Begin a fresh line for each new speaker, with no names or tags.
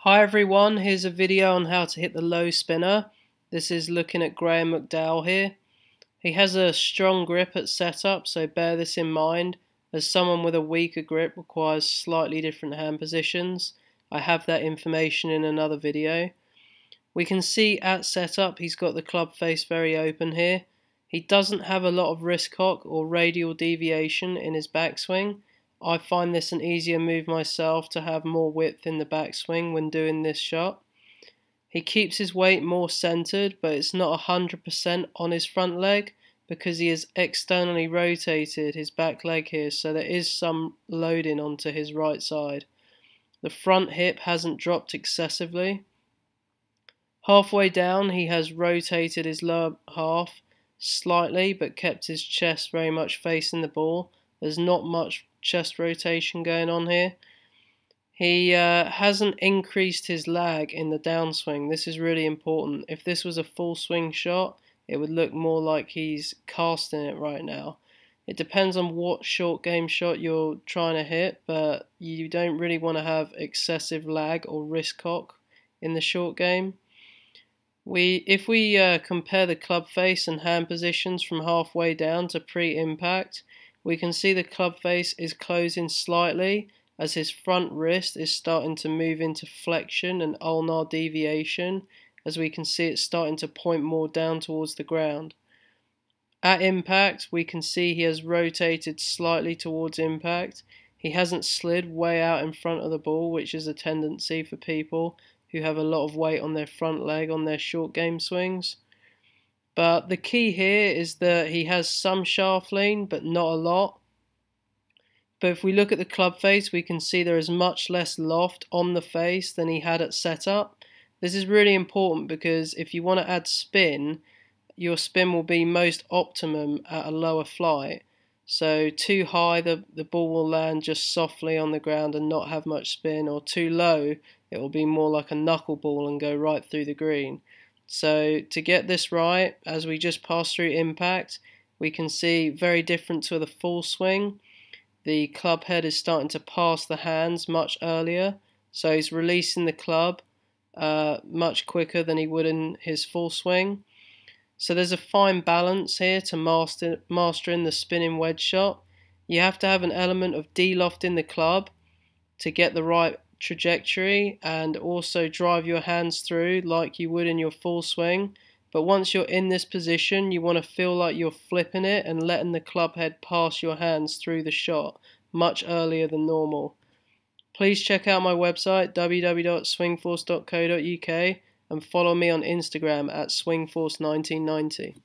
Hi everyone, here's a video on how to hit the low spinner. This is looking at Graham McDowell here. He has a strong grip at setup, so bear this in mind, as someone with a weaker grip requires slightly different hand positions. I have that information in another video. We can see at setup he's got the club face very open here. He doesn't have a lot of wrist cock or radial deviation in his backswing. I find this an easier move myself to have more width in the backswing when doing this shot. He keeps his weight more centered, but it's not 100% on his front leg because he has externally rotated his back leg here, so there is some loading onto his right side. The front hip hasn't dropped excessively. Halfway down he has rotated his lower half slightly but kept his chest very much facing the ball. There's not much chest rotation going on here. He hasn't increased his lag in the downswing. This is really important. If this was a full swing shot, it would look more like he's casting it right now. It depends on what short game shot you're trying to hit, but you don't really want to have excessive lag or wrist cock in the short game. If we compare the club face and hand positions from halfway down to pre-impact, we can see the club face is closing slightly as his front wrist is starting to move into flexion and ulnar deviation, as we can see it's starting to point more down towards the ground. At impact, we can see he has rotated slightly towards impact. He hasn't slid way out in front of the ball, which is a tendency for people who have a lot of weight on their front leg on their short game swings. But the key here is that he has some shaft lean, but not a lot. But if we look at the club face, we can see there is much less loft on the face than he had at setup. This is really important because if you want to add spin, your spin will be most optimum at a lower flight. So too high, the ball will land just softly on the ground and not have much spin, or too low, it will be more like a knuckleball and go right through the green. So to get this right, as we just pass through impact, we can see very different to the full swing. The club head is starting to pass the hands much earlier, so he's releasing the club much quicker than he would in his full swing. So there's a fine balance here to mastering the spinning wedge shot. You have to have an element of de-lofting the club to get the right trajectory and also drive your hands through like you would in your full swing. But once you're in this position, you want to feel like you're flipping it and letting the club head pass your hands through the shot much earlier than normal. Please check out my website www.swingforce.co.uk and follow me on Instagram at swingforce1990.